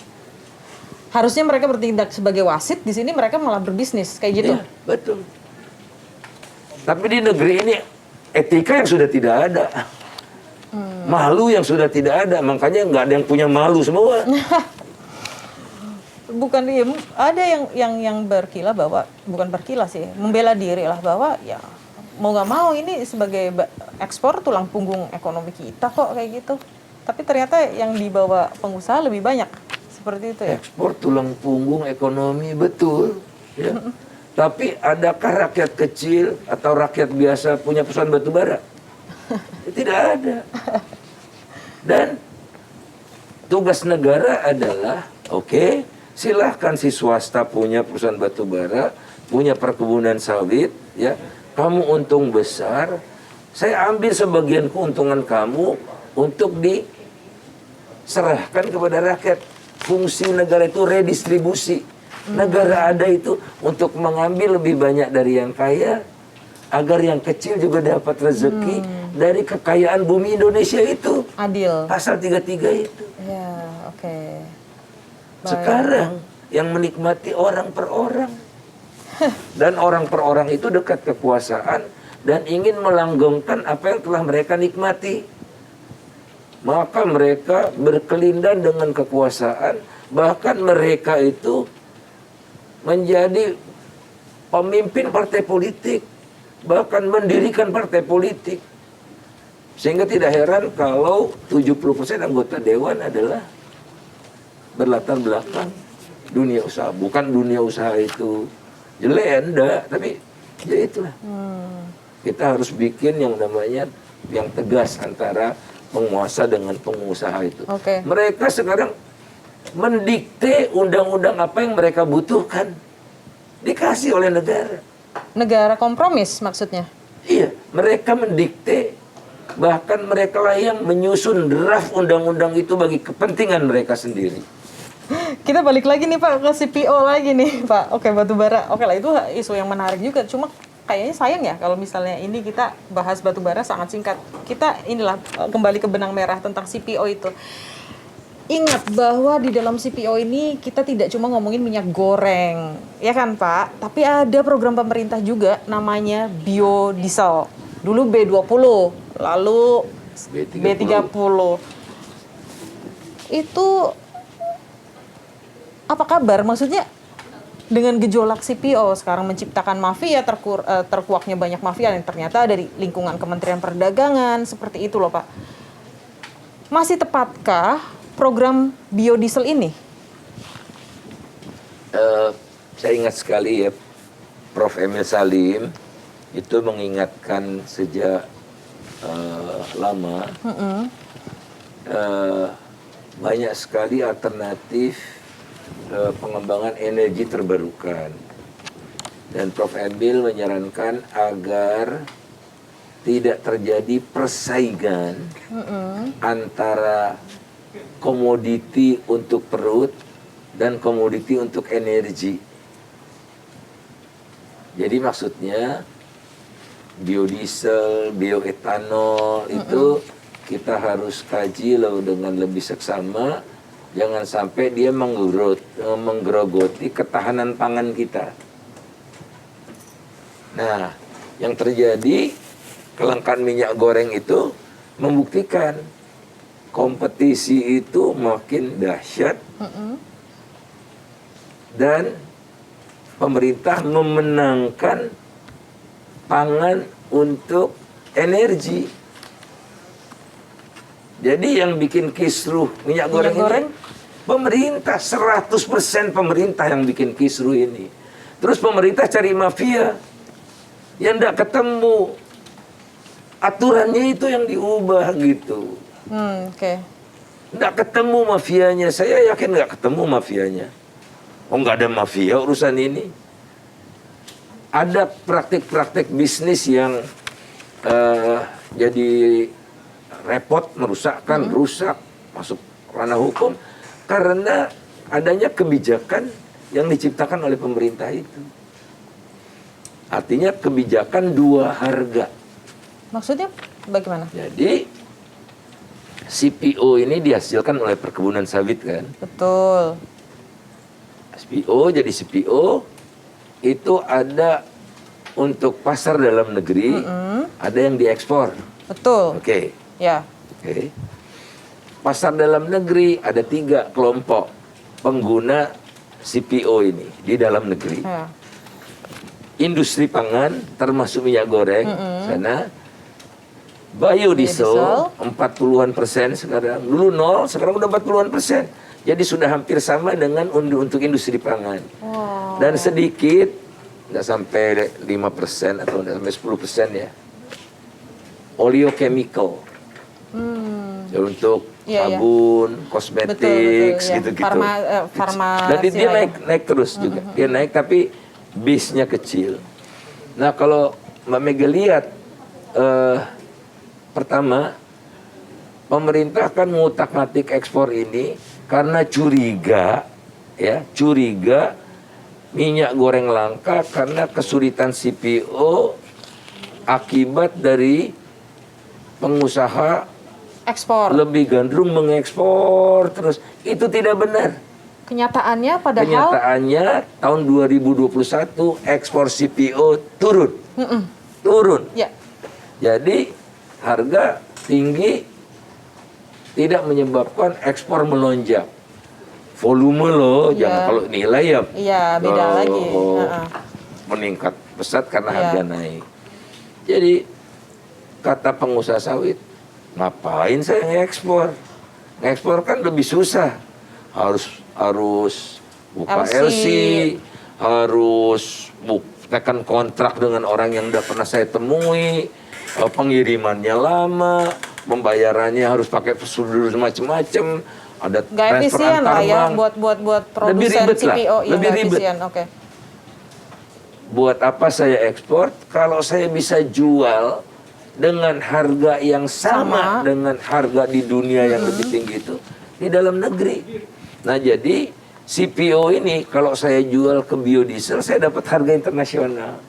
Harusnya mereka bertindak sebagai wasit, di sini mereka malah berbisnis kayak gitu. Ya, betul. Tapi di negeri ini etika yang sudah tidak ada. Malu yang sudah tidak ada, makanya nggak ada yang punya malu semua. Bukan, ya, ada yang berkilah bahwa, bukan berkilah sih, membela diri lah bahwa ya mau nggak mau ini sebagai ekspor tulang punggung ekonomi kita kok kayak gitu. Tapi ternyata yang dibawa pengusaha lebih banyak seperti itu ya. Ekspor tulang punggung ekonomi, betul. Ya. Tapi adakah rakyat kecil atau rakyat biasa punya perusahaan batubara? Tidak ada. Dan tugas negara adalah, oke, silahkan si swasta punya perusahaan batubara, punya perkebunan sawit, ya, kamu untung besar, saya ambil sebagian keuntungan kamu untuk diserahkan kepada rakyat. Fungsi negara itu redistribusi. Negara ada itu untuk mengambil lebih banyak dari yang kaya, agar yang kecil juga dapat rezeki dari kekayaan bumi Indonesia itu. Adil. Pasal 33 itu. Ya, oke. Sekarang yang menikmati orang per orang. Dan orang per orang itu dekat kekuasaan dan ingin melanggengkan apa yang telah mereka nikmati. Maka mereka berkelindan dengan kekuasaan, bahkan mereka itu menjadi pemimpin partai politik, bahkan mendirikan partai politik. Sehingga tidak heran kalau 70% anggota dewan adalah berlatar belakang dunia usaha. Bukan dunia usaha itu jelek, enggak, tapi ya itulah. Kita harus bikin yang namanya yang tegas antara penguasa dengan pengusaha itu. Oke. Mereka sekarang mendikte undang-undang apa yang mereka butuhkan. Dikasih oleh negara. Negara kompromis maksudnya? Iya, mereka mendikte, bahkan mereka lah yang menyusun draft undang-undang itu bagi kepentingan mereka sendiri. Kita balik lagi nih Pak ke CPO lagi nih Pak. Oke, batubara. Oke lah, itu isu yang menarik juga. Cuma kayaknya sayang ya kalau misalnya ini kita bahas batubara sangat singkat. Kita inilah kembali ke benang merah tentang CPO itu. Ingat bahwa di dalam CPO ini kita tidak cuma ngomongin minyak goreng, ya kan Pak? Tapi ada program pemerintah juga namanya biodiesel. Dulu B20, lalu B30. Itu apa kabar? Maksudnya dengan gejolak CPO sekarang menciptakan mafia, terkuaknya banyak mafia yang ternyata dari lingkungan Kementerian Perdagangan, seperti itu loh Pak. Masih tepatkah program biodiesel ini? Saya ingat sekali ya, Prof. Emil Salim itu mengingatkan sejak lama banyak sekali alternatif pengembangan energi terbarukan. Dan Prof. Emil menyarankan agar tidak terjadi persaingan antara komoditi untuk perut dan komoditi untuk energi. Jadi maksudnya biodiesel, bioetanol itu kita harus kaji loh dengan lebih seksama. Jangan sampai dia menggerogoti ketahanan pangan kita. Nah, yang terjadi kelangkaan minyak goreng itu membuktikan kompetisi itu makin dahsyat dan pemerintah memenangkan pangan untuk energi. Jadi yang bikin kisruh minyak goreng ini pemerintah, 100% pemerintah yang bikin kisruh ini. Terus pemerintah cari mafia yang tidak ketemu, aturannya itu yang diubah gitu. Nggak ketemu mafianya, saya yakin nggak ketemu mafianya. Oh, nggak ada mafia urusan ini. Ada praktik-praktik bisnis yang jadi repot, merusakkan, rusak, masuk ranah hukum karena adanya kebijakan yang diciptakan oleh pemerintah itu. Artinya kebijakan dua harga. Maksudnya bagaimana? Jadi CPO ini dihasilkan oleh perkebunan sawit kan? Betul. CPO jadi CPO itu ada untuk pasar dalam negeri, ada yang diekspor. Betul. Oke. Ya. Oke. Pasar dalam negeri ada 3 kelompok pengguna CPO ini di dalam negeri. Ya. Industri pangan termasuk minyak goreng sana, biodiesel 40-an% sekarang, dulu 0 sekarang udah 40-an%. Jadi sudah hampir sama dengan untuk industri pangan. Wow. Dan sedikit nggak sampai 5% atau nggak sampai 10% ya, oleochemical ya, untuk sabun, kosmetik, gitu-gitu. Dan dia naik terus juga. Dia naik tapi base-nya kecil. Nah kalau Mbak Mega lihat, pertama pemerintah kan ngutak-ngatik ekspor ini karena curiga minyak goreng langka karena kesulitan CPO akibat dari pengusaha ekspor lebih gandrung mengekspor terus. Itu tidak benar. Kenyataannya tahun 2021 ekspor CPO turun. Turun. Ya. Jadi harga tinggi tidak menyebabkan ekspor melonjak. Volume loh, jangan kalau nilai beda lagi. Meningkat pesat karena harga naik. Jadi kata pengusaha sawit, ngapain saya ngekspor? Ngekspor kan lebih susah. Harus buka LC, harus tekan kontrak dengan orang yang udah pernah saya temui, pengirimannya lama, pembayarannya harus pakai prosedur macam-macam, ada nggak efisien lah ya buat produsen CPO yang lebih nggak ribet. efisien. Oke. Buat apa saya ekspor kalau saya bisa jual dengan harga yang sama dengan harga di dunia yang lebih tinggi itu di dalam negeri. Nah jadi CPO ini kalau saya jual ke biodiesel saya dapat harga internasional.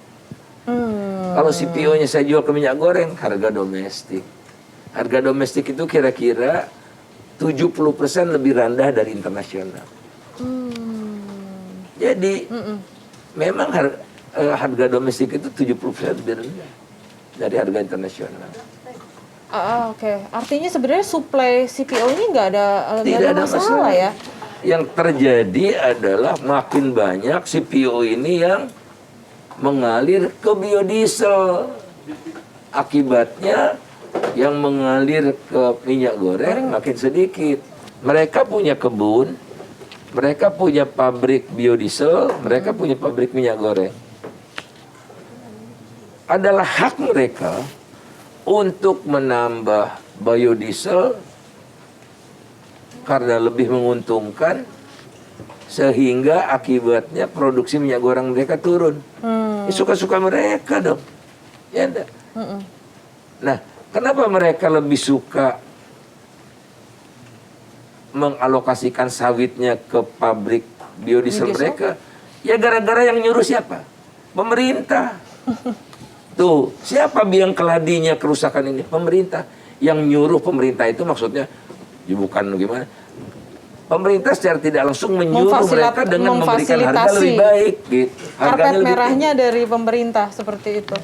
Kalau CPO-nya saya jual ke minyak goreng harga domestik. Harga domestik itu kira-kira 70% lebih rendah dari internasional. Jadi memang harga domestik itu 70% lebih rendah dari harga internasional. Oke. Artinya sebenarnya suplai CPO ini nggak ada masalah ya? Yang terjadi adalah makin banyak CPO ini yang mengalir ke biodiesel. Akibatnya yang mengalir ke minyak goreng makin sedikit. Mereka punya kebun, mereka punya pabrik biodiesel, mereka punya pabrik minyak goreng. adalah hak mereka untuk menambah biodiesel karena lebih menguntungkan, sehingga akibatnya produksi minyak goreng mereka turun. Ya, suka-suka mereka dong, ya enggak? Nah, kenapa mereka lebih suka mengalokasikan sawitnya ke pabrik biodiesel mereka? Ya gara-gara yang nyuruh siapa? Pemerintah. Tuh, siapa biang keladinya kerusakan ini? Pemerintah. Yang nyuruh pemerintah itu maksudnya, ya bukan gimana? Pemerintah secara tidak langsung menyuruh mereka dengan memberikan harga lebih baik. Gitu. Karpet merahnya dari pemerintah seperti itu.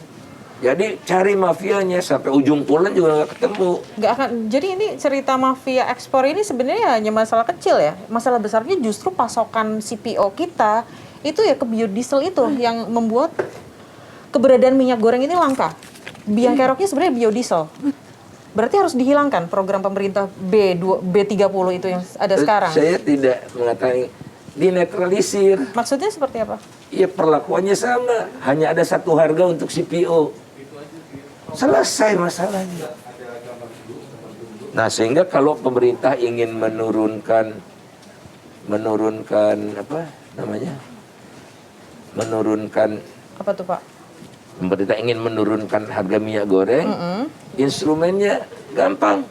Jadi cari mafianya sampai ujung pulang juga nggak ketemu. Nggak akan. Jadi ini cerita mafia ekspor ini sebenarnya hanya masalah kecil ya. Masalah besarnya justru pasokan CPO kita itu ya ke biodiesel itu yang membuat keberadaan minyak goreng ini langka. Biang keroknya sebenarnya biodiesel. Berarti harus dihilangkan program pemerintah B30 itu yang ada sekarang. Saya tidak mengatakan dinetralisir. Maksudnya seperti apa? Ya perlakuannya sama, hanya ada satu harga untuk CPO. Selesai masalahnya. Nah, sehingga kalau pemerintah ingin menurunkan apa namanya? Menurunkan Apa tuh, Pak? pemerintah ingin menurunkan harga minyak goreng, instrumennya gampang,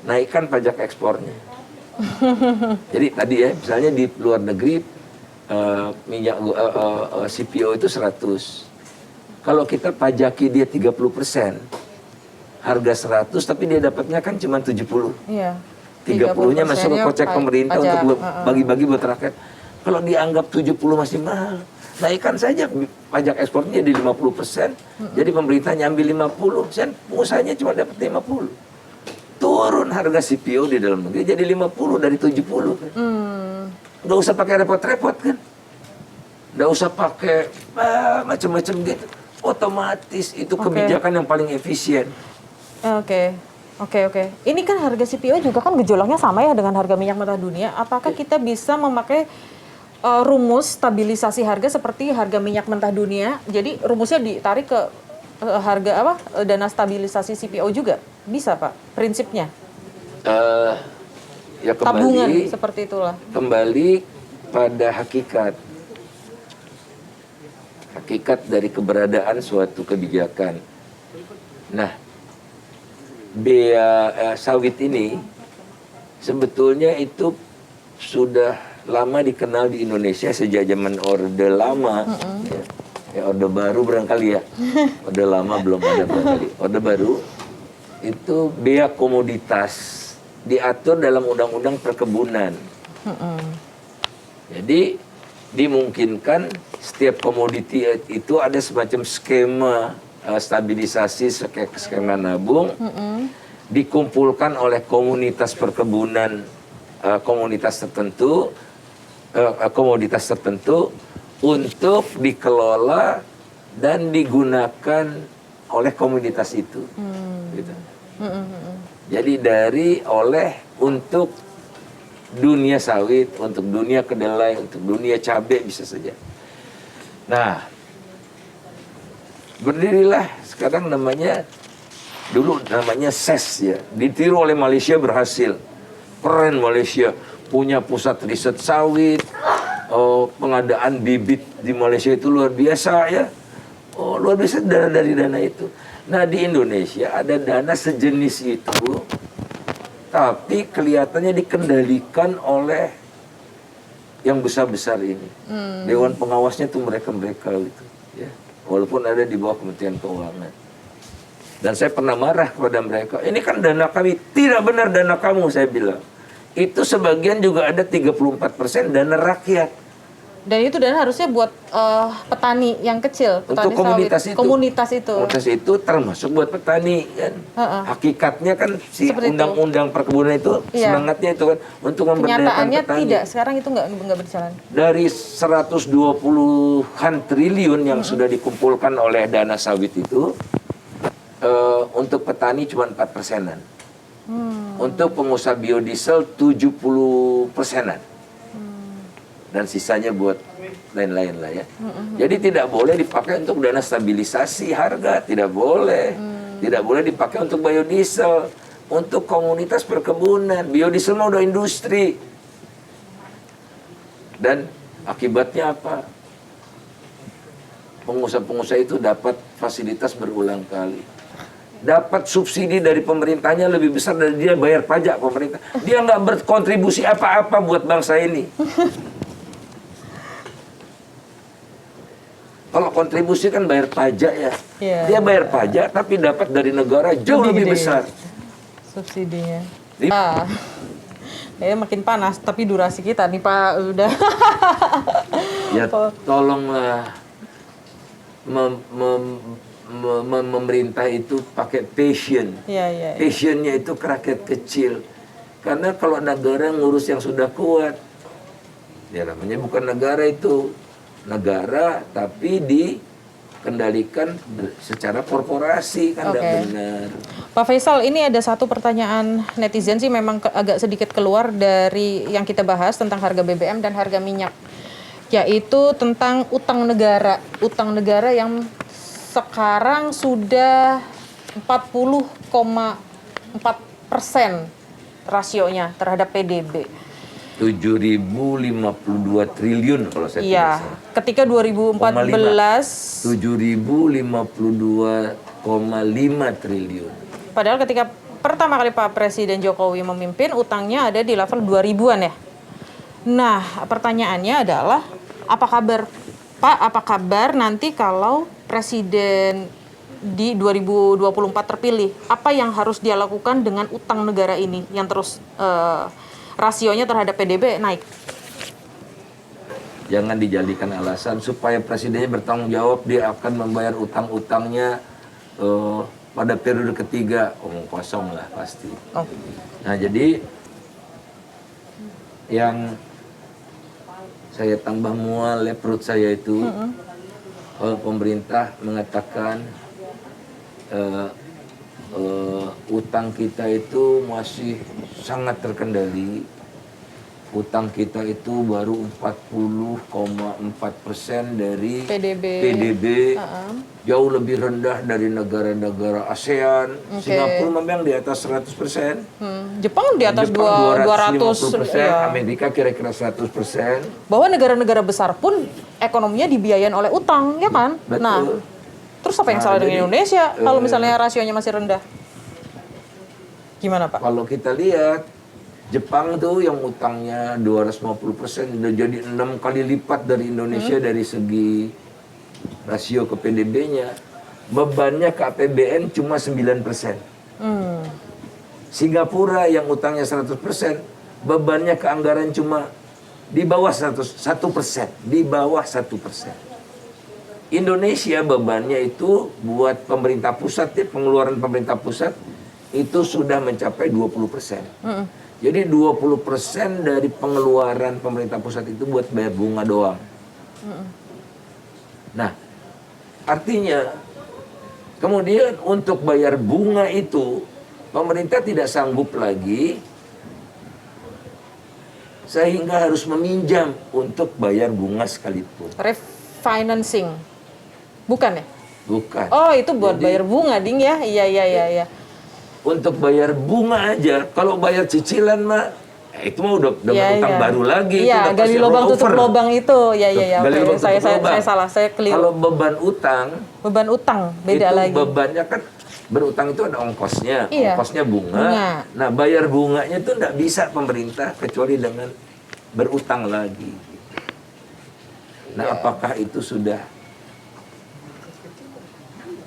naikkan pajak ekspornya. Jadi tadi ya, misalnya di luar negeri minyak CPO itu 100. Kalau kita pajaki dia 30%, harga 100 tapi dia dapatnya kan cuma 70. Iya. 30-nya masuk ke kocek pemerintah pajak, untuk bagi-bagi buat rakyat. Kalau dianggap 70 masih mahal, naikkan saja pajak ekspornya di 50%. Jadi pemerintahnya ambil 50%, pengusahanya cuma dapat 50. Turun harga CPO di dalam negeri jadi 50 dari 70 kan. Nggak usah pakai repot-repot kan. Nggak usah pakai macam-macam gitu. Otomatis itu kebijakan yang paling efisien. Oke. Ini kan harga CPO juga kan gejolaknya sama ya dengan harga minyak mentah dunia. Apakah kita bisa memakai rumus stabilisasi harga seperti harga minyak mentah dunia? Jadi rumusnya ditarik ke harga apa? Dana stabilisasi CPO juga bisa, Pak? Prinsipnya? Ya Tabungan seperti itulah. Kembali pada hakikat dari keberadaan suatu kebijakan. Nah, bea sawit ini sebetulnya itu sudah lama dikenal di Indonesia sejak zaman Orde Lama. Ya, Orde Baru barangkali ya. Orde Lama belum ada barangkali. Orde Baru itu bea komoditas diatur dalam Undang-Undang Perkebunan. Jadi dimungkinkan setiap komoditi itu ada semacam skema stabilisasi, skema nabung, dikumpulkan oleh komunitas perkebunan, komoditas tertentu untuk dikelola dan digunakan oleh komunitas itu. Gitu. Jadi untuk dunia sawit, untuk dunia kedelai, untuk dunia cabai bisa saja. Nah, berdirilah sekarang dulu namanya SES ya, ditiru oleh Malaysia berhasil. Keren Malaysia, punya pusat riset sawit, pengadaan bibit di Malaysia itu luar biasa ya. Luar biasa dari dana itu. Nah di Indonesia ada dana sejenis itu, tapi kelihatannya dikendalikan oleh yang besar-besar ini. Dewan pengawasnya tuh mereka gitu. Ya. Walaupun ada di bawah Kementerian Keuangan. Dan saya pernah marah kepada mereka. Ini kan dana kami. Tidak benar dana kamu, saya bilang. Itu sebagian juga ada 34% dana rakyat. Dan itu dana harusnya buat petani yang kecil, petani untuk komunitas sawit. itu. Komunitas itu termasuk buat petani kan. Hakikatnya kan si undang-undang perkebunan itu semangatnya itu kan untuk memberdayakan kenyataannya petani. Tidak, sekarang itu nggak berjalan. Dari 120-an triliun yang sudah dikumpulkan oleh dana sawit itu, untuk petani cuma 4%-an. Untuk pengusaha biodiesel 70%-an. dan sisanya buat lain-lain lah ya. Jadi tidak boleh dipakai untuk dana stabilisasi harga, tidak boleh. Tidak boleh dipakai untuk biodiesel, untuk komunitas perkebunan. Biodiesel mah udah industri. Dan akibatnya apa? Pengusaha-pengusaha itu dapat fasilitas berulang kali. Dapat subsidi dari pemerintahnya lebih besar dari dia bayar pajak pemerintah. Dia nggak berkontribusi apa-apa buat bangsa ini. Kalau kontribusi kan bayar pajak ya. Dia bayar pajak tapi dapat dari negara jauh lebih besar. Subsidinya. Makin panas, tapi durasi kita nih Pak udah. Ya tolonglah pemerintah itu pakai passion. Passionnya itu ke rakyat kecil. Karena kalau negara ngurus yang sudah kuat, ya namanya bukan negara itu. Negara tapi dikendalikan secara korporasi kan tidak benar. Pak Faisal, ini ada satu pertanyaan netizen sih memang agak sedikit keluar dari yang kita bahas tentang harga BBM dan harga minyak, yaitu tentang utang negara. Utang negara yang sekarang sudah 40,4% rasionya terhadap PDB. 7.052 triliun kalau saya tidak salah. Ketika 2014 7.052,5 triliun. Padahal ketika pertama kali Pak Presiden Jokowi memimpin, utangnya ada di level 2000-an ya. Nah, pertanyaannya adalah apa kabar Pak, apa kabar nanti kalau Presiden di 2024 terpilih? Apa yang harus dia lakukan dengan utang negara ini yang terus rasionya terhadap PDB naik? Jangan dijadikan alasan supaya presidennya bertanggung jawab dia akan membayar utang-utangnya pada periode ketiga. Omong kosong lah pasti. Nah jadi yang saya tambah mual ya perut saya itu pemerintah mengatakan utang kita itu masih sangat terkendali. Utang kita itu baru 40,4% dari PDB. Jauh lebih rendah dari negara-negara ASEAN. Singapura memang di atas 100%. Jepang di atas 250%. Ya. Amerika kira-kira 100%. Bahwa negara-negara besar pun ekonominya dibiayain oleh utang, ya kan? Betul. Nah, terus apa yang salah dengan Indonesia kalau misalnya rasionya masih rendah? Gimana Pak? Kalau kita lihat Jepang tuh yang utangnya 250% udah jadi 6 kali lipat dari Indonesia dari segi rasio ke PDB-nya. Bebannya ke APBN cuma 9%. Singapura yang utangnya 100%, bebannya ke anggaran cuma di bawah 1%. Di bawah 1%. Indonesia bebannya itu buat pemerintah pusat, pengeluaran pemerintah pusat itu sudah mencapai 20%. Jadi 20% dari pengeluaran pemerintah pusat itu buat bayar bunga doang. Nah, artinya kemudian untuk bayar bunga itu pemerintah tidak sanggup lagi sehingga harus meminjam untuk bayar bunga sekalipun. Refinancing. Bukan ya? Bukan. Oh, itu buat bayar bunga, Ding ya? Iya. Untuk bayar bunga aja, kalau bayar cicilan mah itu mah udah utang baru lagi. Iya, gali lubang tutup lubang itu. Iya. Saya salah, saya keliru. Kalau beban utang beda itu lagi. Bebannya kan berutang itu ada ongkosnya, ongkosnya bunga. Bunga. Nah, bayar bunganya itu enggak bisa pemerintah kecuali dengan berutang lagi. Nah, apakah itu sudah?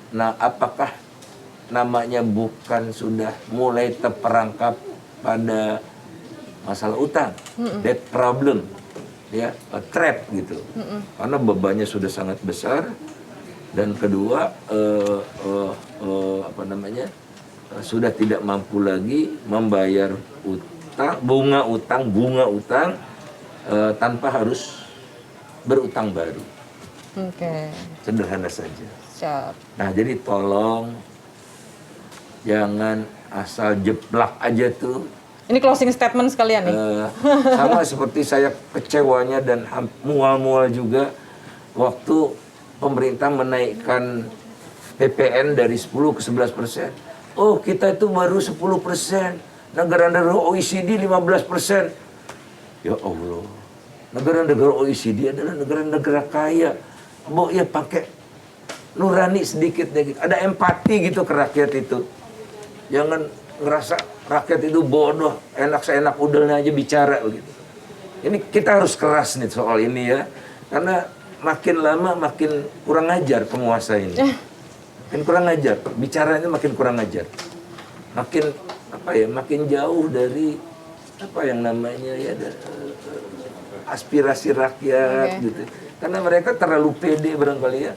Nah, apakah namanya bukan sudah mulai terperangkap pada masalah utang, debt problem, ya, a trap gitu, karena bebannya sudah sangat besar dan kedua sudah tidak mampu lagi membayar bunga utang tanpa harus berutang baru. Sederhana saja. Nah, jadi tolong jangan asal jeplak aja tuh Ini closing statement sekalian nih. Sama seperti saya kecewanya dan mual-mual juga waktu pemerintah menaikkan PPN dari 10 ke 11%. Oh, kita itu baru 10%. Negara-negara OECD 15%. Ya Allah. Negara-negara OECD adalah negara-negara kaya. Mau ya pakai nurani sedikit deh. Ada empati gitu ke rakyat itu. Jangan ngerasa rakyat itu bodoh, enak seenak udahnya aja bicara begitu. Ini kita harus keras nih soal ini ya, karena makin lama makin kurang ajar penguasa ini. Makin kurang ajar, bicaranya makin kurang ajar. Makin makin jauh dari apa yang namanya ya aspirasi rakyat gitu. Karena mereka terlalu pede barangkali ya.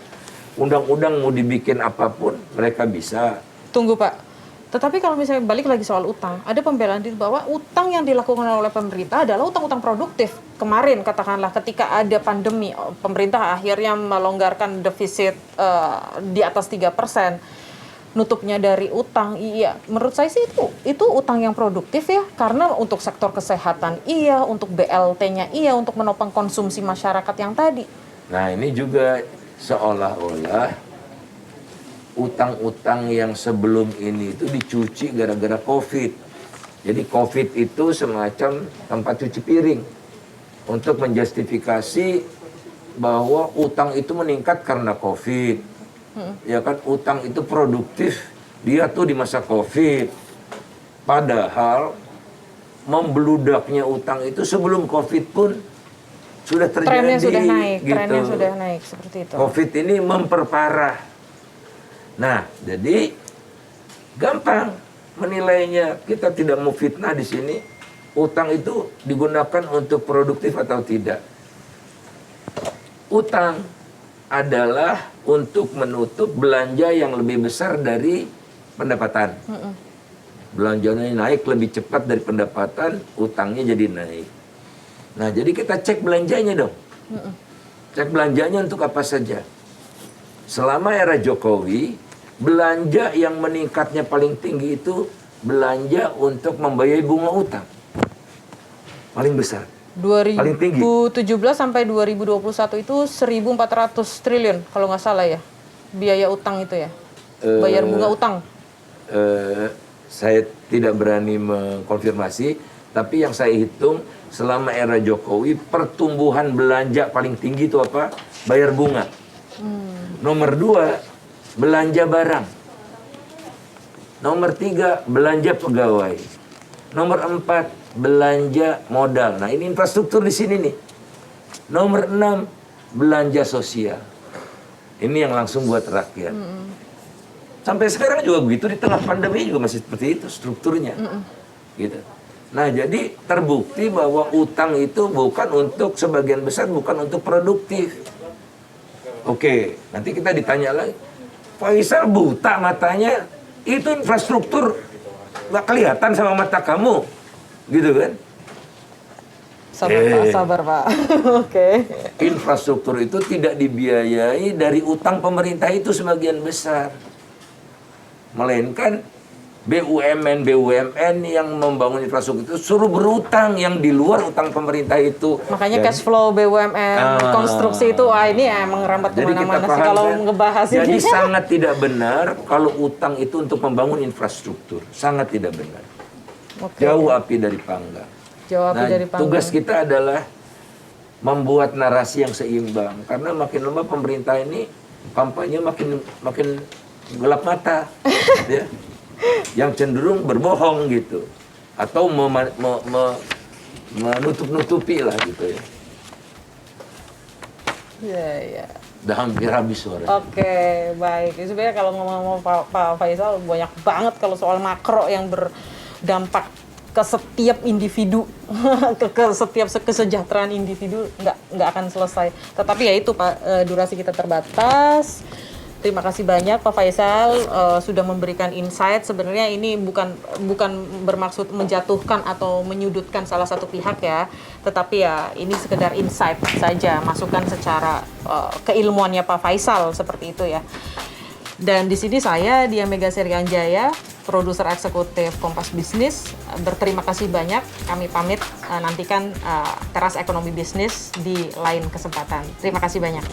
Undang-undang mau dibikin apapun mereka bisa. Tunggu Pak. Tetapi kalau misalnya balik lagi soal utang, ada pembelaan diri bahwa utang yang dilakukan oleh pemerintah adalah utang-utang produktif. Kemarin katakanlah ketika ada pandemi, pemerintah akhirnya melonggarkan defisit di atas 3%. Nutupnya dari utang, iya. Menurut saya sih itu utang yang produktif ya. Karena untuk sektor kesehatan iya, untuk BLT-nya iya, untuk menopang konsumsi masyarakat yang tadi. Nah ini juga seolah-olah utang-utang yang sebelum ini itu dicuci gara-gara COVID. Jadi COVID itu semacam tempat cuci piring untuk menjustifikasi bahwa utang itu meningkat karena COVID. Ya kan, utang itu produktif dia tuh di masa COVID. Padahal membludaknya utang itu sebelum COVID pun sudah terjadi. Trennya sudah naik, gitu. trennya sudah naik seperti itu. COVID ini memperparah. Nah, jadi gampang menilainya. Kita tidak mau fitnah di sini. Utang itu digunakan untuk produktif atau tidak. Utang adalah untuk menutup belanja yang lebih besar dari pendapatan. Belanjanya naik lebih cepat dari pendapatan, utangnya jadi naik. Nah, jadi kita cek belanjanya dong. Cek belanjanya untuk apa saja. Selama era Jokowi, belanja yang meningkatnya paling tinggi itu belanja untuk membayar bunga utang. Paling besar. Paling tinggi. 2017 sampai 2021 itu 1.400 triliun kalau nggak salah ya. Biaya utang itu ya. Bayar bunga utang. Saya tidak berani mengkonfirmasi, tapi yang saya hitung selama era Jokowi pertumbuhan belanja paling tinggi itu apa? Bayar bunga. Nomor 2, belanja barang. Nomor 3, belanja pegawai. Nomor 4, belanja modal. Nah, ini infrastruktur di sini nih. Nomor 6, belanja sosial. Ini yang langsung buat rakyat. Sampai sekarang juga begitu, di tengah pandemi juga masih seperti itu strukturnya. Gitu. Nah, jadi terbukti bahwa utang itu bukan untuk sebagian besar bukan untuk produktif. Oke, nanti kita ditanya lagi, Faisal buta matanya, itu infrastruktur nggak kelihatan sama mata kamu, gitu kan? Sabar Pak. Oke. Infrastruktur itu tidak dibiayai dari utang pemerintah itu sebagian besar, melainkan BUMN yang membangun infrastruktur itu suruh berutang yang di luar utang pemerintah itu. Makanya cash flow BUMN, konstruksi itu, ini emang rambat kemana-mana sih kalau ngebahas ini. Jadi sangat tidak benar kalau utang itu untuk membangun infrastruktur. Sangat tidak benar. Jauh api dari panggang. Tugas kita adalah membuat narasi yang seimbang. Karena makin lama pemerintah ini kampanye makin gelap mata. Ya. Yang cenderung berbohong gitu, atau menutup-nutupi lah gitu ya. Iya. Udah hampir habis suara. Oke, baik. Sebenarnya kalau ngomong Pak Faisal banyak banget kalau soal makro yang berdampak ke setiap individu, ke setiap kesejahteraan individu nggak akan selesai. Tetapi ya itu Pak, durasi kita terbatas. Terima kasih banyak Pak Faisal sudah memberikan insight. Sebenarnya ini bukan bermaksud menjatuhkan atau menyudutkan salah satu pihak ya, tetapi ya ini sekedar insight saja, masukan secara keilmuannya Pak Faisal seperti itu ya. Dan di sini saya Dia Mega Sirianjaya produser eksekutif Kompas Bisnis, berterima kasih banyak. Kami pamit, nantikan Teras Ekonomi Bisnis di lain kesempatan. Terima kasih banyak.